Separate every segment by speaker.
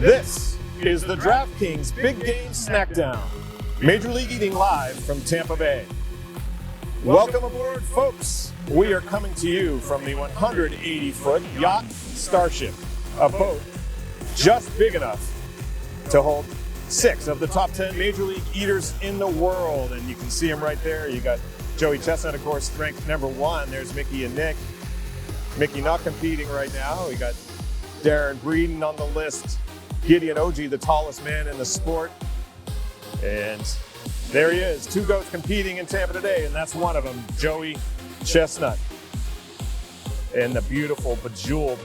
Speaker 1: This is the DraftKings Big Game Snackdown, Major League Eating live from Tampa Bay. Welcome aboard, folks. We are coming to you from the 180-foot yacht Starship, a boat just big enough to hold 6 of the top 10 Major League eaters in the world. And you can see them right there. You got Joey Chestnut, of course, ranked number 1. There's Mickey and Nick. Mickey not competing right now. We got Darren Brady on the list. Gideon Oji, the tallest man in the sport. And there he is, 2 goats competing in Tampa today, and that's one of them, Joey Chestnut. And the beautiful, bejeweled,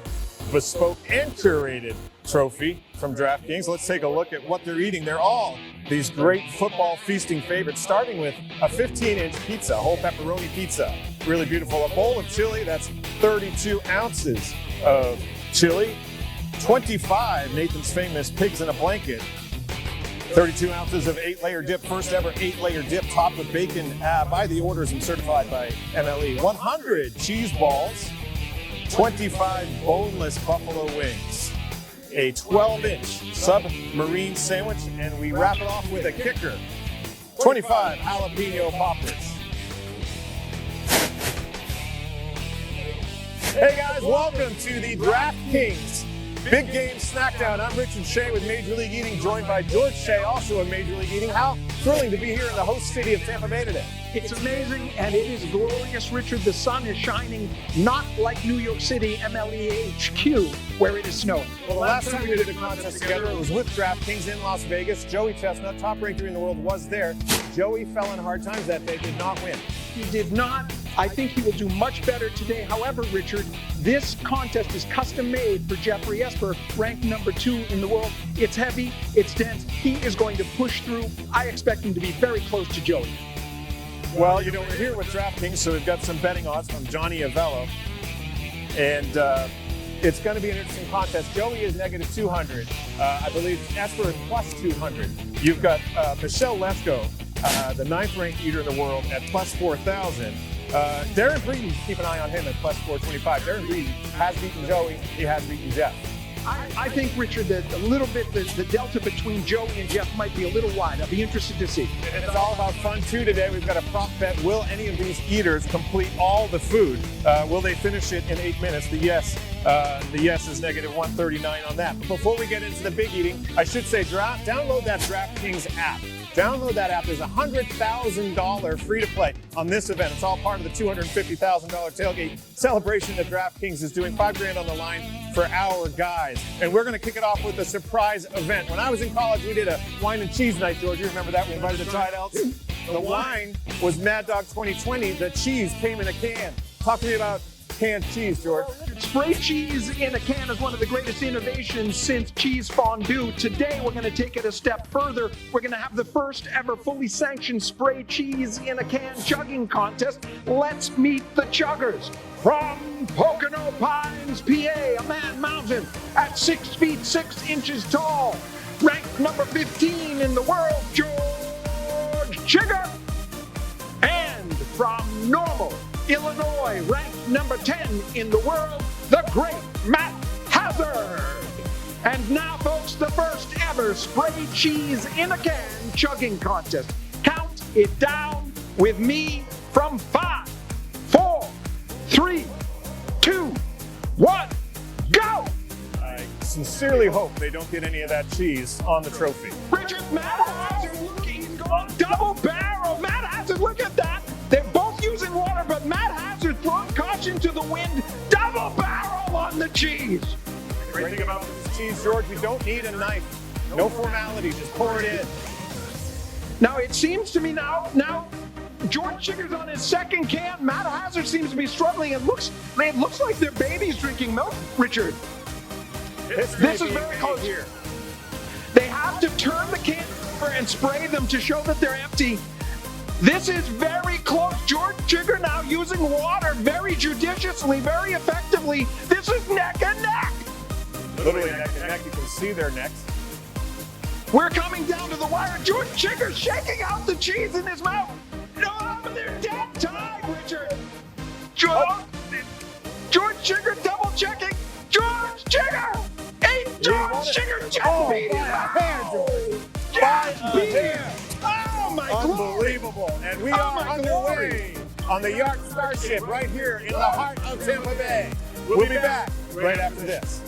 Speaker 1: bespoke, and curated trophy from DraftKings. Let's take a look at what they're eating. They're all these great football feasting favorites, starting with a 15-inch pizza, whole pepperoni pizza. Really beautiful. A bowl of chili, that's 32 ounces of chili. 25 Nathan's Famous Pigs in a Blanket. 32 ounces of 8-layer dip, first ever 8-layer dip topped with bacon by the orders and certified by MLE. 100 cheese balls, 25 boneless buffalo wings, a 12-inch submarine sandwich, and we wrap it off with a kicker. 25 jalapeno poppers. Hey guys, welcome to the DraftKings Big Game Snackdown. I'm Richard Shea with Major League Eating, joined by George Shea, also of Major League Eating. How thrilling to be here in the host city of Tampa Bay today.
Speaker 2: It's amazing, and it is glorious, Richard. The sun is shining, not like New York City, MLE HQ, where it is snowing.
Speaker 1: Well, the last time we did a contest together, it was with DraftKings in Las Vegas. Joey Chestnut, top ranked in the world, was there. Joey fell in hard times that day, did not win.
Speaker 2: He did not. I think he will do much better today. However, Richard, this contest is custom made for Jeffrey Esper, ranked number 2 in the world. It's heavy, it's dense. He is going to push through. I expect him to be very close to Joey.
Speaker 1: Well, you know, we're here with DraftKings, so we've got some betting odds from Johnny Avello. And it's going to be an interesting contest. Joey is negative 200. I believe Esper is plus 200. You've got Michelle Lesko, the 9th ranked eater in the world, at plus 4,000. Darren Brady, keep an eye on him at plus 425. Darren Brady has beaten Joey. He has beaten Jeff.
Speaker 2: I think, Richard, that a little bit the delta between Joey and Jeff might be a little wide. I'll be interested to see.
Speaker 1: And it's all about fun, too, today. We've got a prop bet. Will any of these eaters complete all the food? Will they finish it in 8 minutes? The yes is negative 139 on that. But before we get into the big eating, I should say download that DraftKings app. Download that app. There's a $100,000 free to play on this event. It's all part of the $250,000 tailgate celebration that DraftKings is doing. $5,000 on the line for our guys. And we're going to kick it off with a surprise event. When I was in college, we did a wine and cheese night, George. You remember that? We invited the Tridels. The wine was Mad Dog 2020. The cheese came in a can. Talk to me about canned cheese, George.
Speaker 2: Spray cheese in a can is one of the greatest innovations since cheese fondue. Today, we're going to take it a step further. We're going to have the first ever fully sanctioned spray cheese in a can chugging contest. Let's meet the chuggers. From Pocono Pines, PA, a man mountain at 6 feet 6 inches tall. Ranked number 15 in the world, George Chigger. And from Normal, Illinois, ranked number 10 in the world, the great Matt Hazard. And now, folks, the first ever spray cheese in a can chugging contest. Count it down with me from 5, 4, 3, 2, 1, go!
Speaker 1: I sincerely hope they don't get any of that cheese on the trophy.
Speaker 2: Richard, Matt Hazard, look, he's going double barrel. Matt Hazard, look at that. They're both using water, but Matt Hazard throwing caution to the wind. Double barrel on the cheese.
Speaker 1: The great thing about this cheese, George, you don't need a knife. No formality, just pour it in.
Speaker 2: Now, it seems to me now George Chigger's on his second can. Matt Hazard seems to be struggling. It looks like their baby's drinking milk, Richard. This is very close here. They have to turn the can over and spray them to show that they're empty. This is very close. George Chigger now using water very judiciously, very effectively. This is neck and neck.
Speaker 1: Literally neck and neck. You can see their necks.
Speaker 2: We're coming down to the wire. George Chigger shaking out the cheese in his mouth. No, they're dead tied, Richard. George Chigger double checking. George Chigger! George Chigger
Speaker 1: Oh, by a hair, George. By a hair.
Speaker 2: Oh, my
Speaker 1: Unbelievable. And we are underway on the Yacht Starship right here in the heart of Tampa Bay. We'll be back right after this.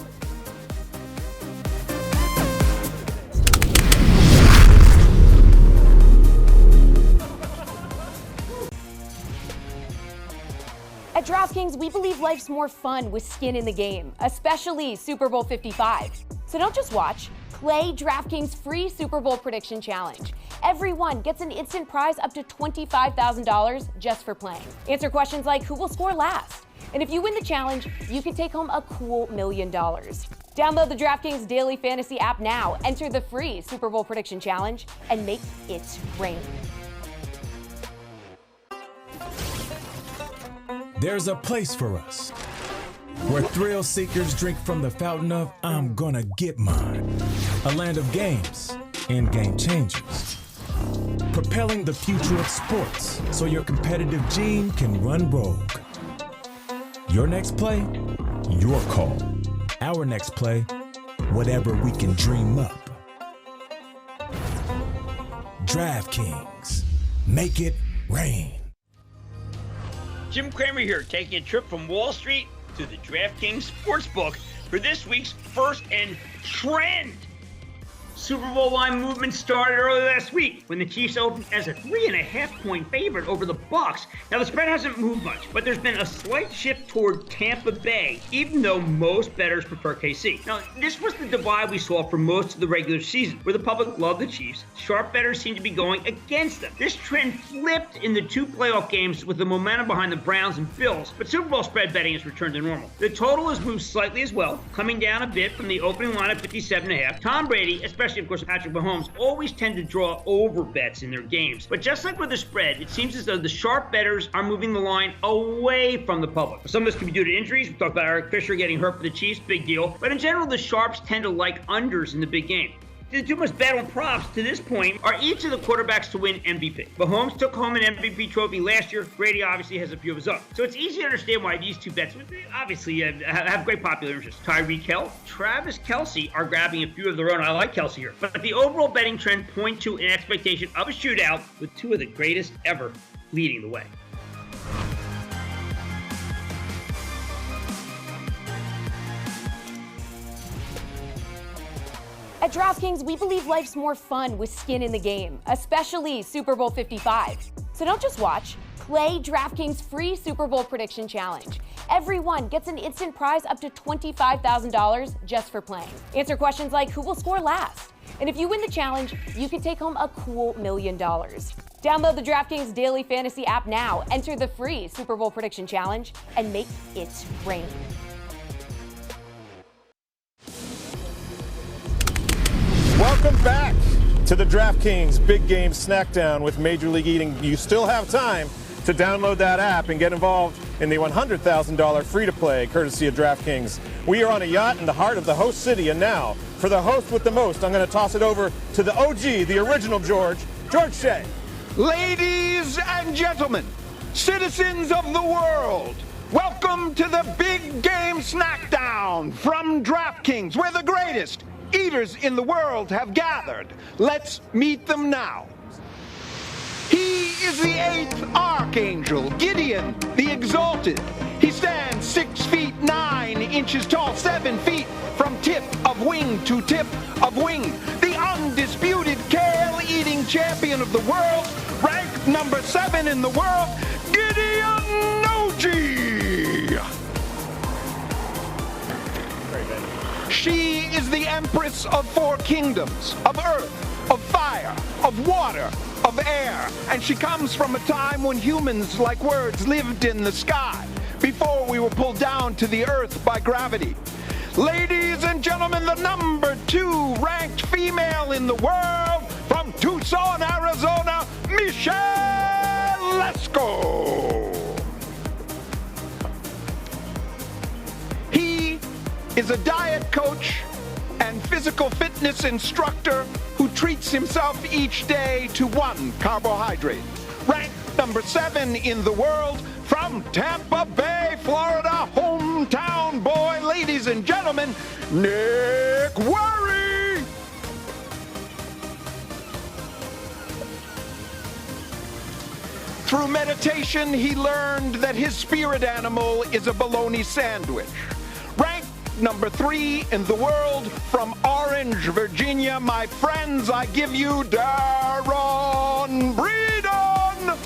Speaker 3: At DraftKings, we believe life's more fun with skin in the game, especially Super Bowl 55. So don't just watch, play DraftKings free Super Bowl prediction challenge. Everyone gets an instant prize up to $25,000 just for playing. Answer questions like who will score last? And if you win the challenge, you can take home a cool $1 million. Download the DraftKings Daily Fantasy app now, enter the free Super Bowl prediction challenge, and make it rain.
Speaker 4: There's a place for us where thrill seekers drink from the fountain of I'm gonna get mine. A land of games and game changers. Propelling the future of sports so your competitive gene can run rogue. Your next play, your call. Our next play, whatever we can dream up. DraftKings, make it rain.
Speaker 5: Jim Cramer here, taking a trip from Wall Street to the DraftKings Sportsbook for this week's First and Trend. Super Bowl line movement started early last week when the Chiefs opened as a 3.5-point favorite over the Bucs. Now the spread hasn't moved much, but there's been a slight shift toward Tampa Bay, even though most bettors prefer KC. Now this was the divide we saw for most of the regular season, where the public loved the Chiefs. Sharp bettors seem to be going against them. This trend flipped in the two playoff games with the momentum behind the Browns and Bills, but Super Bowl spread betting has returned to normal. The total has moved slightly as well, coming down a bit from the opening line of 57.5. Tom Brady, especially of course Patrick Mahomes, always tend to draw over bets in their games. But just like with the spread, it seems as though the sharp bettors are moving the line away from the public. Some of this could be due to injuries. We talked about Eric Fisher getting hurt for the Chiefs, big deal. But in general, the sharps tend to like unders in the big game. The two most bet on props to this point are each of the quarterbacks to win MVP. Mahomes took home an MVP trophy last year. Brady obviously has a few of his own. So it's easy to understand why these two bets obviously have great popular interest. Tyreek Hill, Travis Kelce are grabbing a few of their own. I like Kelce here. But the overall betting trend point to an expectation of a shootout with two of the greatest ever leading the way.
Speaker 3: At DraftKings, we believe life's more fun with skin in the game, especially Super Bowl 55. So don't just watch, play DraftKings free Super Bowl prediction challenge. Everyone gets an instant prize up to $25,000 just for playing. Answer questions like who will score last? And if you win the challenge, you can take home a cool $1 million. Download the DraftKings Daily Fantasy app now, enter the free Super Bowl prediction challenge, and make it rain.
Speaker 1: Welcome back to the DraftKings Big Game Snackdown with Major League Eating. You still have time to download that app and get involved in the $100,000 free-to-play courtesy of DraftKings. We are on a yacht in the heart of the host city, and now, for the host with the most, I'm going to toss it over to the OG, the original George Shea.
Speaker 2: Ladies and gentlemen, citizens of the world, welcome to the Big Game Snackdown from DraftKings, where the greatest eaters in the world have gathered. Let's meet them now. He is the 8th Archangel, Gideon the Exalted. He stands 6 feet 9 inches tall, 7 feet from tip of wing to tip of wing. The undisputed kale-eating champion of the world, ranked number 7 in the world, Gideon Noji. She is the Empress of 4 kingdoms, of earth, of fire, of water, of air. And she comes from a time when humans, like words, lived in the sky, before we were pulled down to the earth by gravity. Ladies and gentlemen, the number 2 ranked female in the world, from Tucson, Arizona, Michelle Lesko. He is a diet coach and physical fitness instructor who treats himself each day to 1 carbohydrate. Ranked number 7 in the world, from Tampa Bay, Florida, hometown boy, ladies and gentlemen, Nick Worry. Through meditation, he learned that his spirit animal is a bologna sandwich. Ranked number 3 in the world from Orange, Virginia, my friends, I give you Darren Breedon.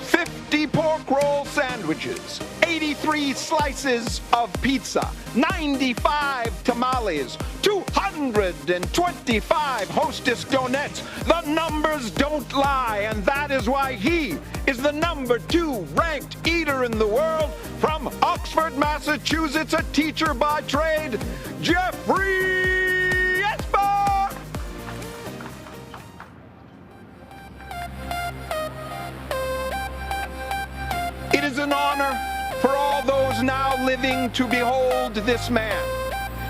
Speaker 2: 50 pork roll sandwiches, 83 slices of pizza, 95 tamales, 225 Hostess donuts. The numbers don't lie, and that is why he is the number 2 ranked eater in the world from Oxford, Massachusetts, a teacher by trade, Jeffrey Esper. It is an honor for all those now living to behold this man.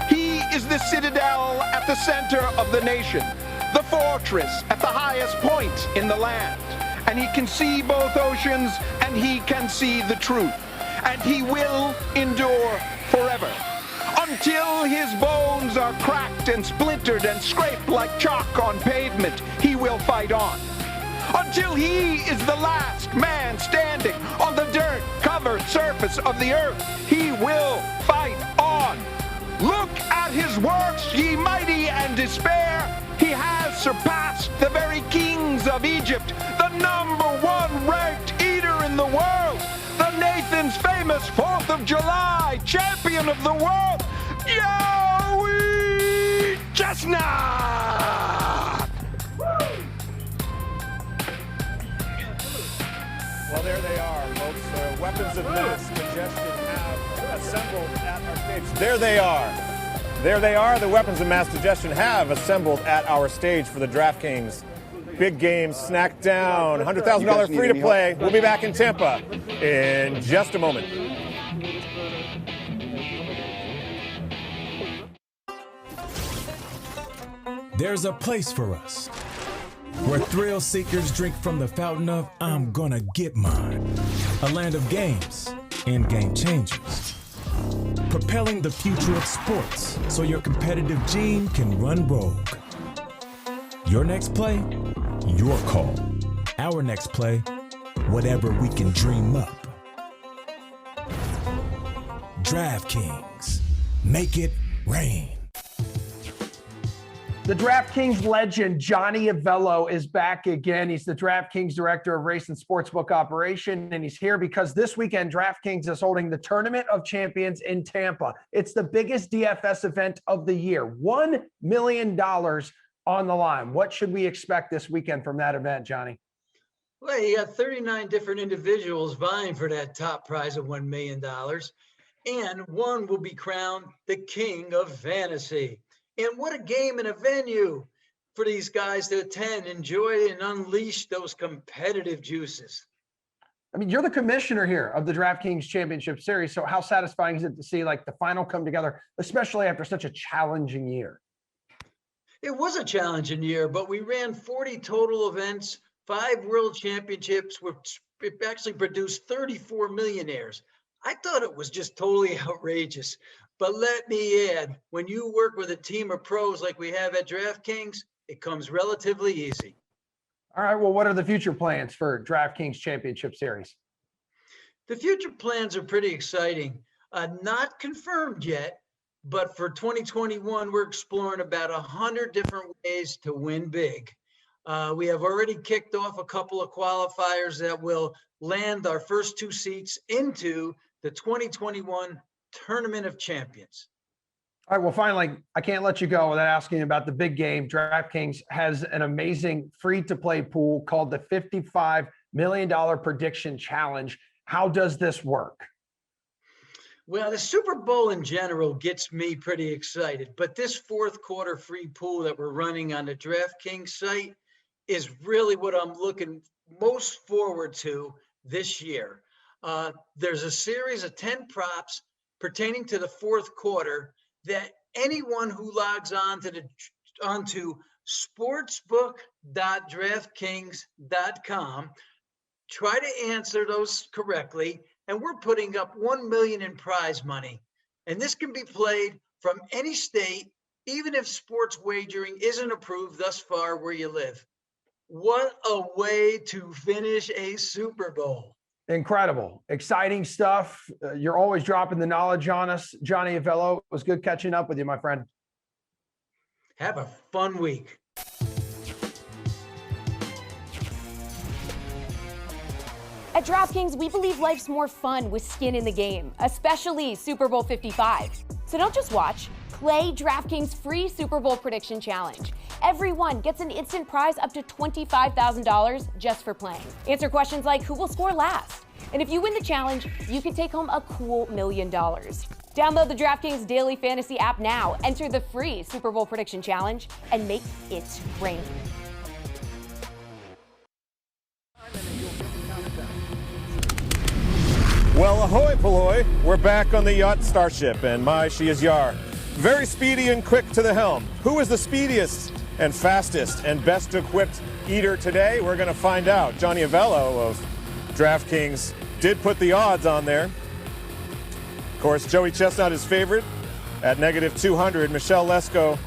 Speaker 2: He is the citadel at the center of the nation, the fortress at the highest point in the land. And he can see both oceans, and he can see the truth. And he will endure forever, until his bones are cracked and splintered and scraped like chalk on pavement. He will fight on, until he is the last man standing on the dirt-covered surface of the earth. He will fight on. Look at his works, ye mighty, and despair. He has surpassed the very kings of Egypt, the number 1 ranked eater in the world, the Nathan's famous 4th of July champion of the world, Yowie Chestnut!
Speaker 1: Well, there they are, folks. The weapons of mass digestion have assembled at our stage. There they are. There they are. The weapons of mass digestion have assembled at our stage for the DraftKings Big Game Snackdown. $100,000 free to play. We'll be back in Tampa in just a moment.
Speaker 4: There's a place for us where thrill seekers drink from the fountain of I'm gonna get mine. A land of games and game changers. Propelling the future of sports so your competitive gene can run rogue. Your next play, your call. Our next play, whatever we can dream up. DraftKings, make it rain.
Speaker 2: The DraftKings legend, Johnny Avello, is back again. He's the DraftKings Director of Race and Sportsbook Operation, and he's here because this weekend, DraftKings is holding the Tournament of Champions in Tampa. It's the biggest DFS event of the year. $1 million on the line. What should we expect this weekend from that event, Johnny?
Speaker 6: Well, you got 39 different individuals vying for that top prize of $1 million, and one will be crowned the king of fantasy. And what a game and a venue for these guys to attend, enjoy, and unleash those competitive juices.
Speaker 2: I mean, you're the commissioner here of the DraftKings Championship Series, so how satisfying is it to see like the final come together, especially after such a challenging year?
Speaker 6: It was a challenging year, but we ran 40 total events, 5 world championships, which actually produced 34 millionaires. I thought it was just totally outrageous. But let me add, when you work with a team of pros like we have at DraftKings, it comes relatively easy.
Speaker 2: All right, well, what are the future plans for DraftKings Championship Series?
Speaker 6: The future plans are pretty exciting. Not confirmed yet, but for 2021, we're exploring about 100 different ways to win big. We have already kicked off a couple of qualifiers that will land our first 2 seats into the 2021 Tournament of Champions.
Speaker 2: All right, well, finally, I can't let you go without asking about the big game. DraftKings has an amazing free-to-play pool called the $55 million Prediction Challenge. How does this work?
Speaker 6: Well, the Super Bowl in general gets me pretty excited, but this 4th quarter free pool that we're running on the DraftKings site is really what I'm looking most forward to this year. There's a series of 10 props pertaining to the 4th quarter that anyone who logs on to onto sportsbook.draftkings.com, try to answer those correctly, and we're putting up $1 million in prize money. And this can be played from any state even if sports wagering isn't approved thus far where you live. What a way to finish a Super Bowl.
Speaker 2: Incredible. Exciting stuff. You're always dropping the knowledge on us. Johnny Avello, it was good catching up with you, my friend.
Speaker 6: Have a fun week.
Speaker 3: At DraftKings, we believe life's more fun with skin in the game, especially Super Bowl 55. So don't just watch, play DraftKings free Super Bowl prediction challenge. Everyone gets an instant prize up to $25,000 just for playing. Answer questions like who will score last? And if you win the challenge, you can take home a cool $1 million. Download the DraftKings Daily Fantasy app now, enter the free Super Bowl prediction challenge, and make it rain.
Speaker 1: Well, ahoy, Paloy. We're back on the yacht Starship, and my, she is Yar. Very speedy and quick to the helm. Who is the speediest and fastest and best equipped eater today? We're going to find out. Johnny Avello of DraftKings did put the odds on there. Of course, Joey Chestnut is favorite at -200. Michelle Lesko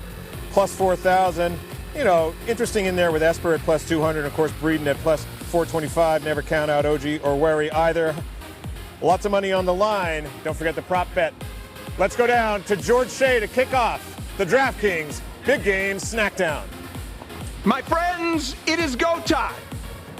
Speaker 1: plus 4,000. You know, interesting in there with Esper at plus 200. And of course, Brady at plus 425. Never count out OG or Wary either. Lots of money on the line. Don't forget the prop bet. Let's go down to George Shea to kick off the DraftKings Big Game Snackdown.
Speaker 2: My friends, it is go time.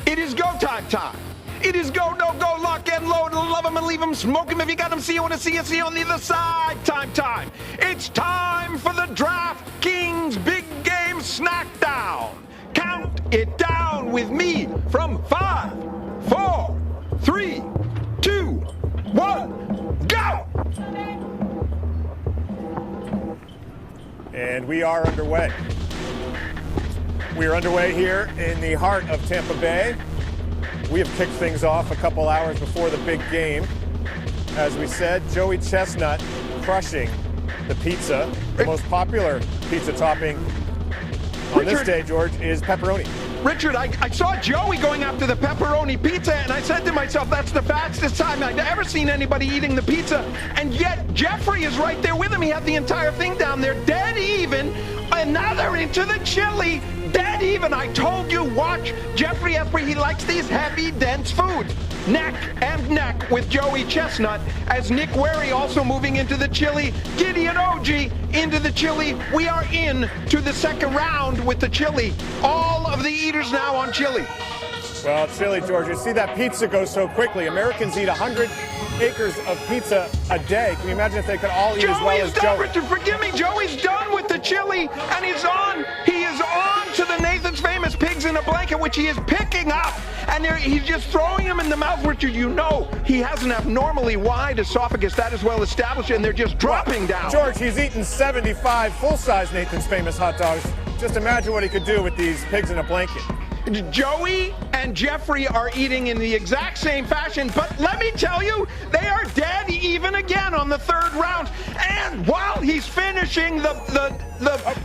Speaker 2: It is go time. It is go, no go, lock and load, love him and leave him, smoke him if you got him, see you want to see you on the other side. Time. It's time for the DraftKings Big Game Snackdown. Count it down with me from 5, 4, 3, 2, 1, go!
Speaker 1: And we are underway. We are underway here in the heart of Tampa Bay. We have kicked things off a couple hours before the big game. As we said, Joey Chestnut crushing the pizza. The most popular pizza topping on this day, George, is pepperoni.
Speaker 2: Richard, I saw Joey going after the pepperoni pizza, and I said to myself, that's the fastest time I've ever seen anybody eating the pizza. And yet, Jeffrey is right there with him. He had the entire thing down there, dead even. Another into the chili, dead even. I told you, watch Jeffrey Esper. He likes these heavy, dense foods. Neck and neck with Joey Chestnut as Nick Wary also moving into the chili. Gideon OG into the chili. We are in to the second round with the chili. All of the eaters now on chili.
Speaker 1: Well, chili, George, you see that pizza go so quickly. Americans eat 100 acres of pizza a day. Can you imagine if they could all eat as well as Joey?
Speaker 2: Richard, forgive me. Joey's done with the chili, and he is on to the Nathan's Famous Pigs in a Blanket, which he is picking up. And he's just throwing them in the mouth, Richard. You know he has an abnormally wide esophagus. That is well established, and they're just dropping down.
Speaker 1: George, he's eaten 75 full-size Nathan's Famous hot dogs. Just imagine what he could do with these pigs in a blanket.
Speaker 2: Joey and Jeffrey are eating in the exact same fashion, but let me tell you, they are dead even again on the third round. And while he's finishing the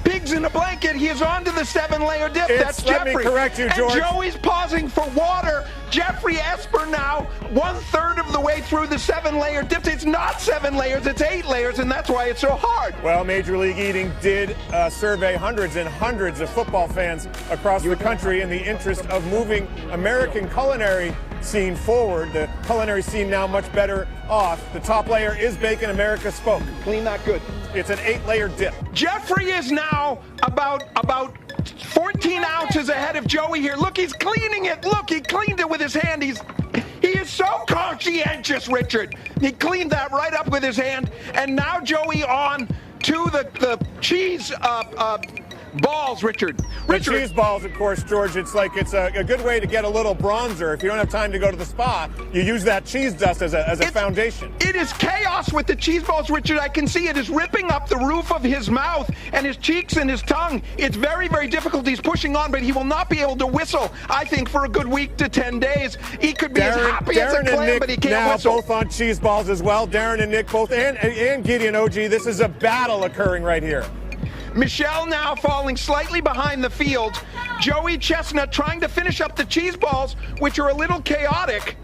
Speaker 2: pigs in a blanket, he is on to the 7-layer dip. That's Jeffrey.
Speaker 1: Let me correct you, George.
Speaker 2: And Joey's pausing for water. Jeffrey Esper now 1/3 of the way through the 7-layer dip. It's not 7 layers, it's 8 layers, and that's why it's so hard.
Speaker 1: Well, Major League Eating did survey hundreds and hundreds of football fans across the country in the interest of moving American culinary scene forward. The culinary scene now much better off. The top layer is bacon. America spoke.
Speaker 2: Clean that good.
Speaker 1: It's an 8-layer dip.
Speaker 2: Jeffrey is now about 14 ounces ahead of Joey here. Look, he's cleaning it. Look, he cleaned it with his hand. He is so conscientious, Richard. He cleaned that right up with his hand. And now Joey on to the cheese balls, Richard.
Speaker 1: The cheese balls, of course, George, it's a good way to get a little bronzer. If you don't have time to go to the spa, you use that cheese dust as a foundation.
Speaker 2: It is chaos with the cheese balls, Richard. I can see it is ripping up the roof of his mouth and his cheeks and his tongue. It's very, very difficult. He's pushing on, but he will not be able to whistle, I think, for a good week to 10 days. He could be as happy as a clam, but he can't whistle.
Speaker 1: Both on cheese balls as well. Darren and Nick both, and Gideon OG. This is a battle occurring right here.
Speaker 2: Michelle now falling slightly behind the field. Joey Chestnut trying to finish up the cheese balls, which are a little chaotic.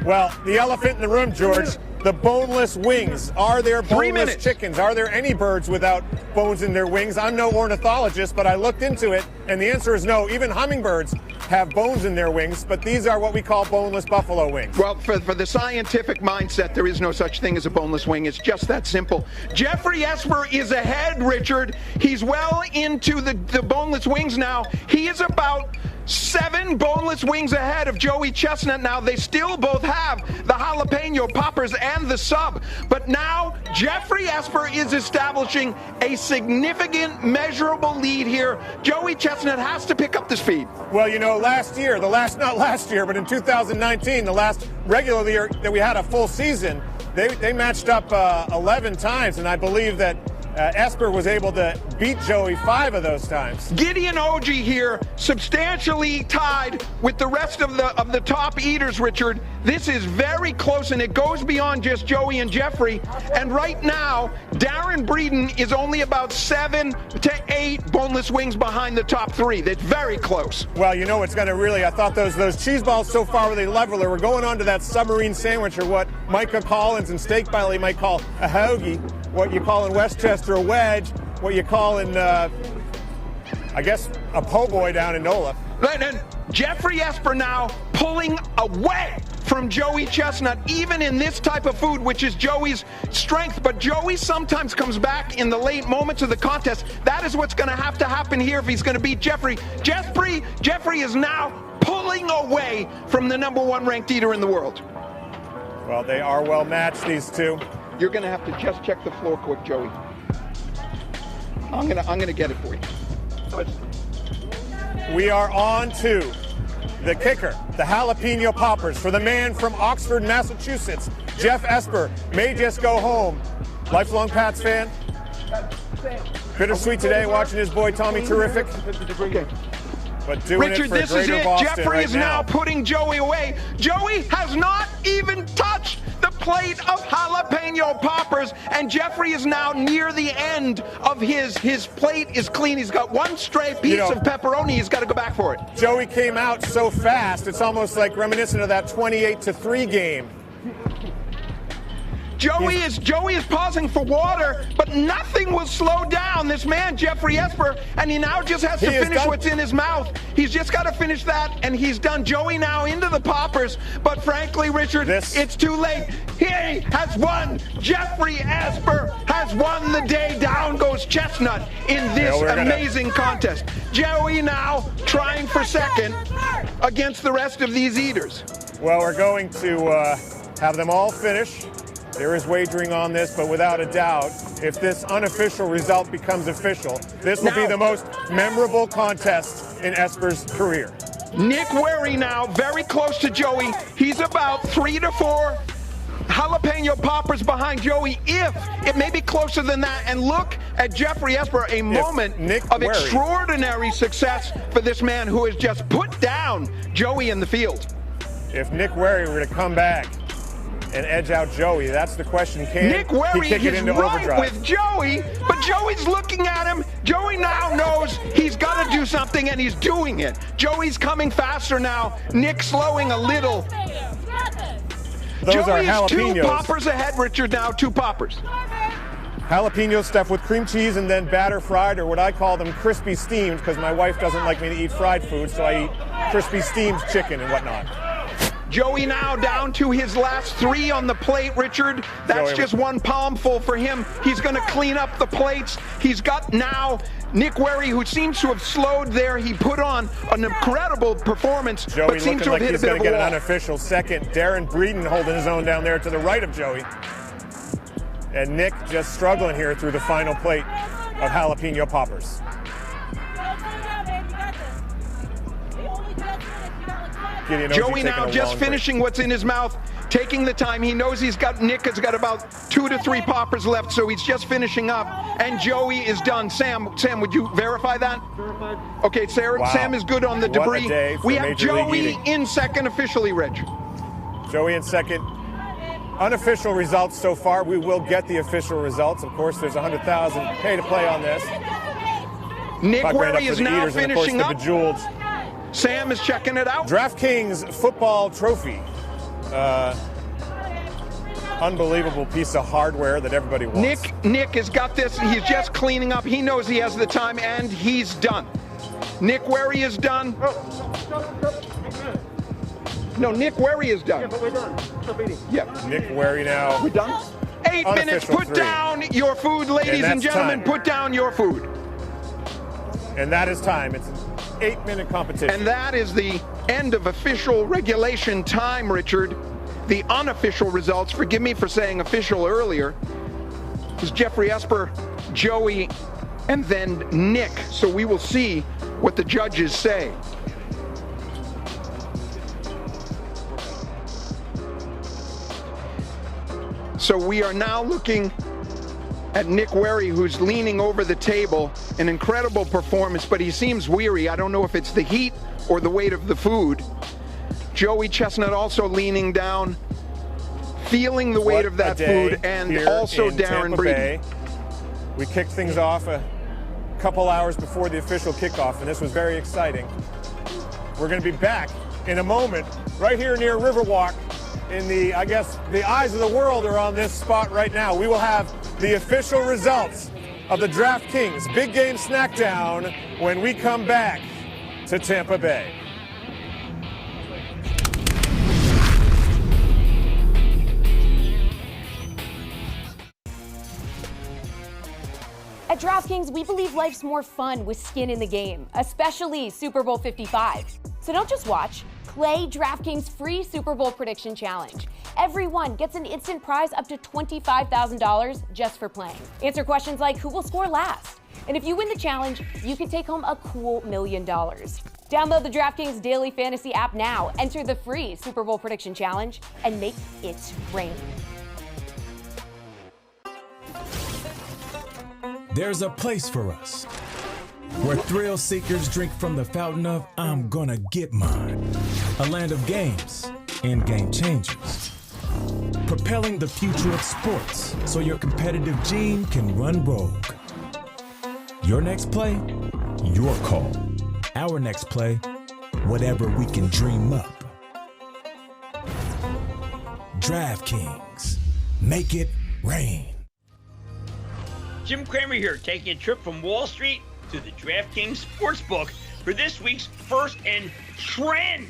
Speaker 1: Well, the elephant in the room, George. the boneless wings. Are there
Speaker 2: 3
Speaker 1: boneless
Speaker 2: minutes.
Speaker 1: chickens? Are there any birds without bones in their wings? I'm no ornithologist, but I looked into it, and the answer is no. Even hummingbirds have bones in their wings, but these are what we call boneless buffalo wings.
Speaker 2: Well, for the scientific mindset, there is no such thing as a boneless wing. It's just that simple. Jeffrey Esper is ahead, Richard. He's well into the boneless wings now. He is about 7 boneless wings ahead of Joey Chestnut. Now, they still both have the jalapeno poppers and the sub, but now Jeffrey Esper is establishing a significant, measurable lead here. Joey Chestnut has to pick up the speed.
Speaker 1: Well, you know, not last year, but in 2019, the last regular year that we had a full season, they matched up 11 times, and I believe that Esper was able to beat Joey 5 of those times.
Speaker 2: Gideon Oji here, substantially tied with the rest of the top eaters, Richard. This is very close, and it goes beyond just Joey and Jeffrey. And right now, Darren Breeden is only about 7 to 8 boneless wings behind the top 3. That's very close.
Speaker 1: Well, you know, it's going to really, I thought those cheese balls so far were the leveler. We're going on to that submarine sandwich, or what Micah Collins and Steak Belly might call a hoagie, what you call in Westchester a wedge, what you call in, I guess, a po' boy down in NOLA.
Speaker 2: And Jeffrey Esper now pulling away from Joey Chestnut, even in this type of food, which is Joey's strength. But Joey sometimes comes back in the late moments of the contest. That is what's going to happen here if he's going to beat Jeffrey. Jeffrey is now pulling away from the #1 ranked eater in the world.
Speaker 1: Well, they are well matched, these two.
Speaker 2: You're going to have to just check the floor quick, Joey. I'm gonna get it for you.
Speaker 1: We are on to the kicker, the jalapeno poppers for the man from Oxford, Massachusetts. Jeff Esper may just go home. Lifelong Pats fan. Bittersweet today watching his boy Tommy Terrific.
Speaker 2: Okay.
Speaker 1: But doing
Speaker 2: Richard,
Speaker 1: it for
Speaker 2: this is
Speaker 1: Greater
Speaker 2: it.
Speaker 1: Boston
Speaker 2: Jeffrey
Speaker 1: right
Speaker 2: is now putting Joey away. Joey has not even touched the plate of jalapeno poppers, and Jeffrey is now near the end of his plate is clean. He's got one stray piece of pepperoni. He's got to go back for it.
Speaker 1: Joey came out so fast, it's almost like reminiscent of that 28-3 game.
Speaker 2: Joey is pausing for water, but nothing will slow down this man, Jeffrey Esper, and he now just has to finish what's in his mouth. He's just got to finish that, and he's done. Joey now into the poppers, but frankly, Richard, it's too late. He has won. Jeffrey Esper has won the day. Down goes Chestnut in this amazing contest. Joey now trying for second against the rest of these eaters.
Speaker 1: Well, we're going to have them all finish. There is wagering on this, but without a doubt, if this unofficial result becomes official, this will be the most memorable contest in Esper's career.
Speaker 2: Nick Wary now very close to Joey. He's about 3 to 4 jalapeno poppers behind Joey. If it may be closer than that, and look at Jeffrey Esper, a moment of extraordinary success for this man who has just put down Joey in the field.
Speaker 1: If Nick Wary were to come back and edge out Joey, that's the question. Can
Speaker 2: Nick Wary
Speaker 1: he kick it
Speaker 2: is
Speaker 1: into
Speaker 2: right
Speaker 1: overdrive?
Speaker 2: with Joey, but Joey's looking at him. Joey now knows he's got to do something, and he's doing it. Joey's coming faster now. Nick slowing a little.
Speaker 1: Those
Speaker 2: Joey
Speaker 1: are
Speaker 2: is 2
Speaker 1: jalapenos.
Speaker 2: poppers ahead, Richard, now 2 poppers.
Speaker 1: Jalapeno stuffed with cream cheese and then batter fried, or what I call them crispy steamed, because my wife doesn't like me to eat fried food, so I eat crispy steamed chicken and whatnot.
Speaker 2: Joey now down to his last 3 on the plate, Richard. That's just 1 palmful for him. He's going to clean up the plates. He's got now Nick Wary, who seems to have slowed there. He put on an incredible performance, but seems to have hit a bit of a wall.
Speaker 1: Joey looking like he's going to get an unofficial second. Darren Breeden holding his own down there to the right of Joey. And Nick just struggling here through the final plate of jalapeno poppers.
Speaker 2: Joey now just finishing what's in his mouth, taking the time. He knows Nick has got about 2 to 3 poppers left, so he's just finishing up, and Joey is done. Sam, would you verify that? Verified. Okay, Sarah, wow. Sam is good on the debris. We have Joey in second officially, Rich.
Speaker 1: Joey in second. Unofficial results so far. We will get the official results. Of course, there's 100,000 pay to play on this.
Speaker 2: Nick Wary is now finishing up.
Speaker 1: Bejeweled.
Speaker 2: Sam is checking it out.
Speaker 1: DraftKings football trophy. unbelievable piece of hardware that everybody wants.
Speaker 2: Nick has got this. He's just cleaning up. He knows he has the time, and he's done. Nick Werry is done. No, Nick Werry is done.
Speaker 7: Yeah, but we're done. Stop eating.
Speaker 2: Yeah.
Speaker 1: Nick Werry now.
Speaker 2: We're done? 8 minutes.
Speaker 1: Unofficial
Speaker 2: Put
Speaker 1: 3.
Speaker 2: down your food, ladies and
Speaker 1: that's
Speaker 2: gentlemen.
Speaker 1: time.
Speaker 2: Put down your food.
Speaker 1: And that is time. It's an 8-minute competition.
Speaker 2: And that is the end of official regulation time, Richard. The unofficial results, forgive me for saying official earlier, is Jeffrey Esper, Joey, and then Nick. So we will see what the judges say. So we are now looking at Nick Werry, who's leaning over the table. An incredible performance, but he seems weary. I don't know if it's the heat or the weight of the food. Joey Chestnut also leaning down, feeling the weight of that food, and also Darren Brady.
Speaker 1: We kicked things off a couple hours before the official kickoff, and this was very exciting. We're going to be back in a moment, right here near Riverwalk. I guess the eyes of the world are on this spot right now. We will have the official results of the DraftKings Big Game Snackdown when we come back to Tampa Bay.
Speaker 3: At DraftKings, we believe life's more fun with skin in the game, especially Super Bowl 55. So don't just watch. Play DraftKings free Super Bowl prediction challenge. Everyone gets an instant prize up to $25,000 just for playing. Answer questions like who will score last? And if you win the challenge, you can take home a cool $1 million. Download the DraftKings Daily Fantasy app now, enter the free Super Bowl prediction challenge, and make it rain.
Speaker 4: There's a place for us where thrill seekers drink from the fountain of I'm gonna get mine. A land of games and game changers. Propelling the future of sports so your competitive gene can run rogue. Your next play, your call. Our next play, whatever we can dream up. DraftKings, make it rain.
Speaker 5: Jim Cramer here, taking a trip from Wall Street to the DraftKings Sportsbook for this week's first and trend.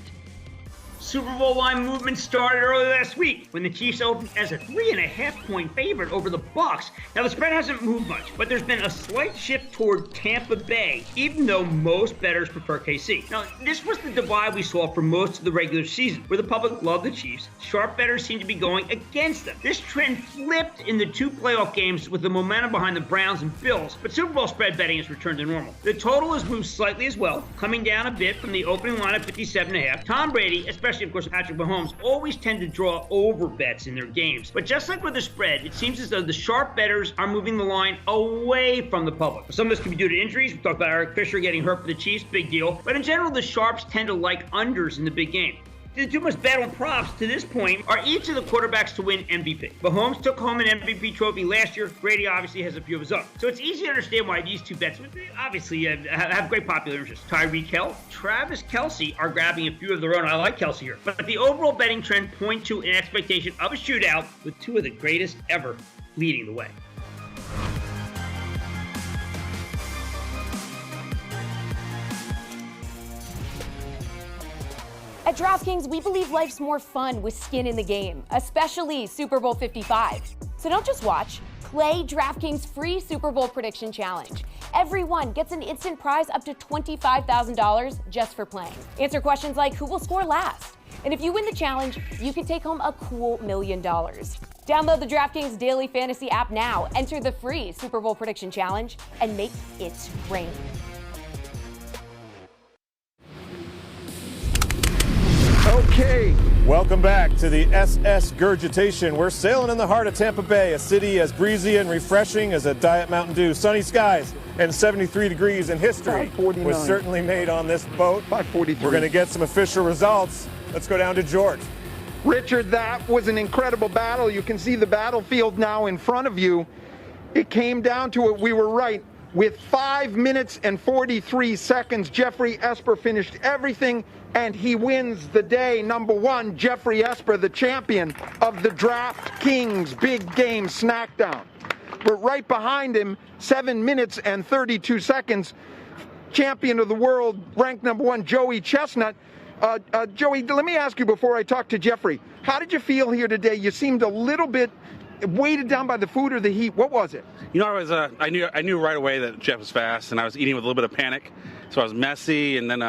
Speaker 5: Super Bowl line movement started early last week when the Chiefs opened as a 3.5-point favorite over the Bucs. Now the spread hasn't moved much, but there's been a slight shift toward Tampa Bay, even though most bettors prefer KC. Now this was the divide we saw for most of the regular season, where the public loved the Chiefs. Sharp bettors seem to be going against them. This trend flipped in the 2 playoff games with the momentum behind the Browns and Bills, but Super Bowl spread betting has returned to normal. The total has moved slightly as well, coming down a bit from the opening line of 57.5. Tom Brady, especially of course Patrick Mahomes, always tend to draw over bets in their games. But just like with the spread, it seems as though the sharp bettors are moving the line away from the public. Some of this could be due to injuries. We talked about Eric Fisher getting hurt for the Chiefs, big deal. But in general, the sharps tend to like unders in the big game. The two most bet on props to this point are each of the quarterbacks to win MVP. Mahomes took home an MVP trophy last year. Brady obviously has a few of his own. So it's easy to understand why these two bets obviously have great popular interest. Tyreek Hill, Travis Kelce are grabbing a few of their own. I like Kelce here. But the overall betting trend point to an expectation of a shootout with two of the greatest ever leading the way.
Speaker 3: At DraftKings, we believe life's more fun with skin in the game, especially Super Bowl 55. So don't just watch. Play DraftKings free Super Bowl prediction challenge. Everyone gets an instant prize up to $25,000 just for playing. Answer questions like who will score last? And if you win the challenge, you can take home a cool $1 million. Download the DraftKings Daily Fantasy app now, enter the free Super Bowl prediction challenge, and make it rain.
Speaker 2: Okay.
Speaker 1: Welcome back to the SS Gurgitation. We're sailing in the heart of Tampa Bay, a city as breezy and refreshing as a Diet Mountain Dew. Sunny skies and 73 degrees, in history was certainly made on this boat.
Speaker 2: 543.
Speaker 1: We're going to get some official results. Let's go down to George.
Speaker 2: Richard, that was an incredible battle. You can see the battlefield now in front of you. It came down to it. We were right. With 5 minutes and 43 seconds, Jeffrey Esper finished everything, and he wins the day. Number one, Jeffrey Esper, the champion of the DraftKings Big Game Snackdown. But right behind him, 7 minutes and 32 seconds, champion of the world, ranked number one, Joey Chestnut. Joey, let me ask you before I talk to Jeffrey, how did you feel here today? You seemed a little bit weighted down by the food or the heat. What was it?
Speaker 7: You know, I knew right away that Jeff was fast, and I was eating with a little bit of panic, so I was messy, and then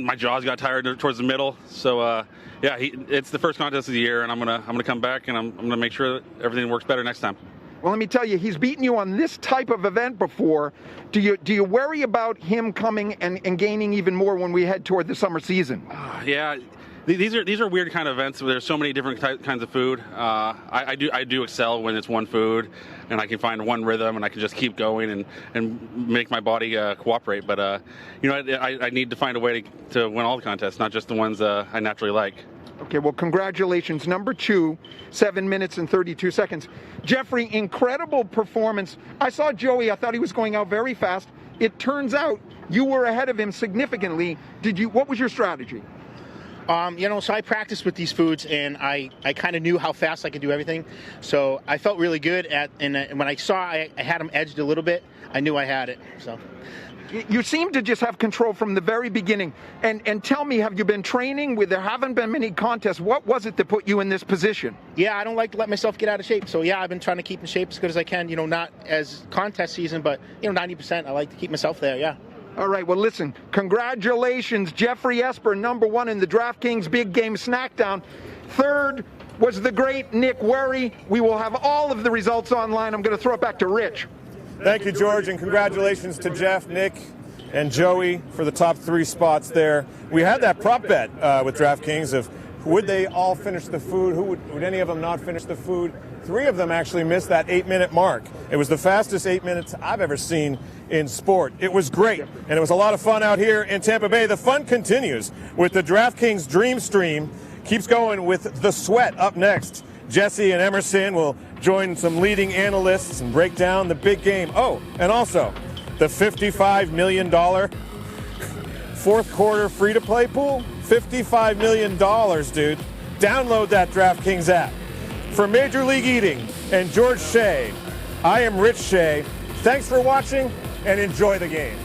Speaker 7: my jaws got tired towards the middle. So yeah, it's the first contest of the year, and I'm gonna come back, and I'm gonna make sure that everything works better next time.
Speaker 2: Well, let me tell you, he's beaten you on this type of event before. Do you worry about him coming and gaining even more when we head toward the summer season?
Speaker 7: Yeah, these are weird kind of events where there's so many different kinds of food. I do excel when it's one food, and I can find one rhythm, and I can just keep going and make my body cooperate. But you know, I need to find a way to win all the contests, not just the ones I naturally like.
Speaker 2: Okay, well, congratulations. Number two, 7 minutes and 32 seconds. Jeffrey, incredible performance. I saw Joey. I thought he was going out very fast. It turns out you were ahead of him significantly. What was your strategy?
Speaker 8: You know, so I practiced with these foods, and I kind of knew how fast I could do everything. So I felt really good and when I saw I had him edged a little bit, I knew I had it. So.
Speaker 2: You seem to just have control from the very beginning. And tell me, have you been training? There haven't been many contests. What was it that put you in this position?
Speaker 8: Yeah, I don't like to let myself get out of shape. So, yeah, I've been trying to keep in shape as good as I can. You know, not as contest season, but, 90%. I like to keep myself there, yeah.
Speaker 2: All right, well, listen, congratulations, Jeffrey Esper, number one in the DraftKings Big Game Snackdown. Third was the great Nick Werry. We will have all of the results online. I'm going to throw it back to Rich.
Speaker 1: Thank you, George, and congratulations to Jeff, Nick, and Joey for the top 3 spots there. We had that prop bet with DraftKings of would they all finish the food? Would any of them not finish the food? 3 of them actually missed that 8-minute mark. It was the fastest 8 minutes I've ever seen in sport. It was great, and it was a lot of fun out here in Tampa Bay. The fun continues with the DraftKings Dream Stream. Keeps going with the sweat up next. Jesse and Emerson will join some leading analysts and break down the big game. Oh, and also the $55 million fourth quarter free-to-play pool. $55 million, dude. Download that DraftKings app. For Major League Eating and George Shea, I am Rich Shea. Thanks for watching and enjoy the game.